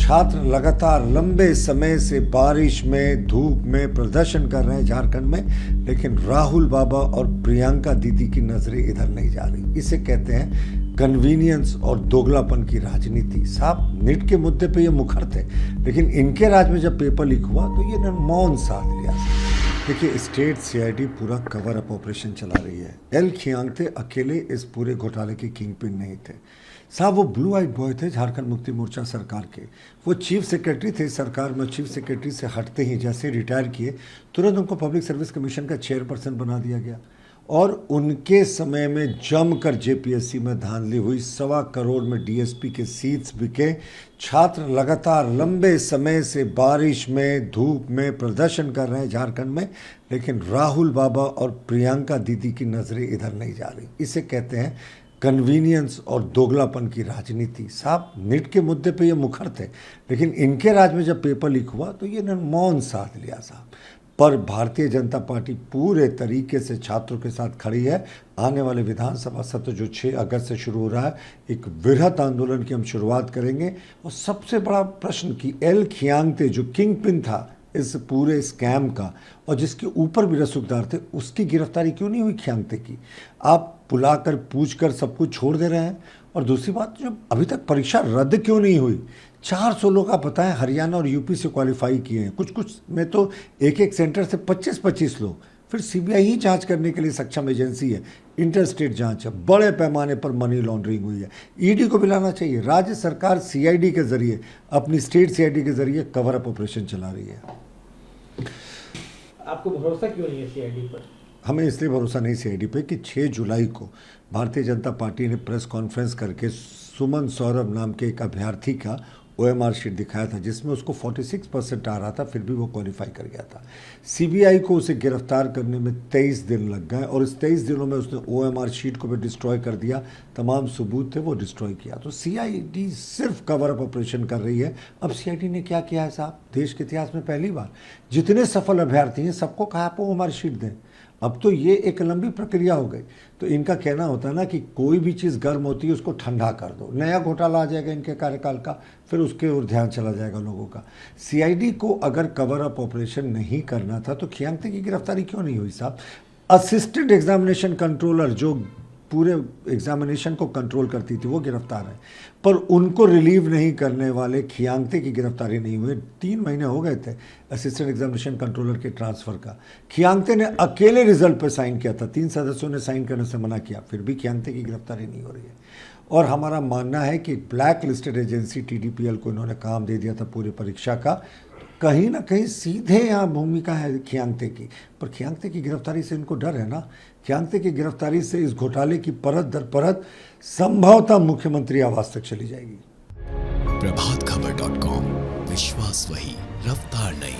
छात्र लगातार लंबे समय से बारिश में धूप में प्रदर्शन कर रहे हैं झारखंड में, लेकिन राहुल बाबा और प्रियंका दीदी की नजरें इधर नहीं जा रही। इसे कहते हैं कन्वीनियंस और दोगलापन की राजनीति। साहब नीट के मुद्दे पे ये मुखर थे, लेकिन इनके राज में जब पेपर लीक हुआ तो ये मौन साध लिया। देखिए, स्टेट सीआईडी पूरा कवर अप ऑपरेशन चला रही है। एल खियांगते अकेले इस पूरे घोटाले के किंग पिन नहीं थे साहब। वो ब्लू आइट बॉय थे झारखंड मुक्ति मोर्चा सरकार के। वो चीफ सेक्रेटरी थे सरकार में। चीफ सेक्रेटरी से हटते ही जैसे रिटायर किए, तुरंत उनको पब्लिक सर्विस कमीशन का चेयरपर्सन बना दिया गया। और उनके समय में जमकर जेपीएससी में धांधली हुई। 1.25 करोड़ में डीएसपी के सीट्स बिके। छात्र लगातार लंबे समय से बारिश में धूप में प्रदर्शन कर रहे हैं झारखंड में, लेकिन राहुल बाबा और प्रियंका दीदी की नजरें इधर नहीं जा रही। इसे कहते हैं कन्वीनियंस और दोगलापन की राजनीति। साहब नीट के मुद्दे पे ये मुखर थे, लेकिन इनके राज में जब पेपर लीक हुआ तो ये मौन साध लिया साहब। पर भारतीय जनता पार्टी पूरे तरीके से छात्रों के साथ खड़ी है। आने वाले विधानसभा सत्र जो 6 अगस्त से शुरू हो रहा है, एक वृहद आंदोलन की हम शुरुआत करेंगे। और सबसे बड़ा प्रश्न कि एल खियांगते जो किंग पिन था इस पूरे स्कैम का और जिसके ऊपर भी रसूखदार थे, उसकी गिरफ्तारी क्यों नहीं हुई खियांगते की? आप बुलाकर पूछकर सब कुछ छोड़ दे रहे हैं। और दूसरी बात, जो अभी तक परीक्षा रद्द क्यों नहीं हुई? 400 लोग आप बताएं हरियाणा और यूपी से क्वालिफाई किए हैं। कुछ में तो एक सेंटर से 25-25 लोग। फिर सीबीआई ही जांच करने के लिए सक्षम एजेंसी है। इंटर स्टेट जांच है। बड़े पैमाने पर मनी लॉन्ड्रिंग हुई है। ईडी को भी लाना चाहिए। राज्य सरकार सीआईडी के जरिए, अपनी स्टेट सीआईडी के जरिए कवर अप ऑपरेशन चला रही है। आपको भरोसा क्यों नहीं है सीआईडी पर? हमें इसलिए भरोसा नहीं सीआईडी पे कि 6 जुलाई को भारतीय जनता पार्टी ने प्रेस कॉन्फ्रेंस करके सुमन सौरभ नाम के एक अभ्यर्थी का ओएमआर शीट दिखाया था, जिसमें उसको 46% आ रहा था, फिर भी वो क्वालिफाई कर गया था। सीबीआई को उसे गिरफ्तार करने में 23 दिन लग गए और इस 23 दिनों में उसने ओएमआर शीट को भी डिस्ट्रॉय कर दिया। तमाम सबूत थे वो डिस्ट्रॉय किया। तो सीआईडी सिर्फ कवर अप ऑपरेशन कर रही है। अब सीआईडी ने क्या किया है साहब, देश के इतिहास में पहली बार जितने सफल अभ्यर्थी हैं सबको कहा आप ओएमआर शीट दें। अब तो ये एक लंबी प्रक्रिया हो गई। तो इनका कहना होता है ना कि कोई भी चीज़ गर्म होती है उसको ठंडा कर दो। नया घोटाला आ जाएगा इनके कार्यकाल का, फिर उसके ओर ध्यान चला जाएगा लोगों का। सीआईडी को अगर कवर अप ऑपरेशन नहीं करना था तो खियांगते की गिरफ्तारी क्यों नहीं हुई साहब? असिस्टेंट एग्जामिनेशन कंट्रोलर जो पूरे एग्जामिनेशन को कंट्रोल करती थी वो गिरफ्तार है, पर उनको रिलीव नहीं करने वाले खियांगते की गिरफ्तारी नहीं हुई। 3 महीने हो गए थे असिस्टेंट एग्जामिनेशन कंट्रोलर के ट्रांसफ़र का। खियांगते ने अकेले रिजल्ट पर साइन किया था। 3 सदस्यों ने साइन करने से मना किया, फिर भी खियांगते की गिरफ्तारी नहीं हो रही है। और हमारा मानना है कि ब्लैक लिस्टेड एजेंसी टीडीपीएल को इन्होंने काम दे दिया था पूरी परीक्षा का। कहीं ना कहीं सीधे यहाँ भूमिका है खियांगते की, पर खियांगते की गिरफ्तारी से इनको डर है ना। खियांगते की गिरफ्तारी से इस घोटाले की परत दर परत संभवतः मुख्यमंत्री आवास तक चली जाएगी। प्रभातखबर.com, विश्वास वही, रफ्तार नहीं।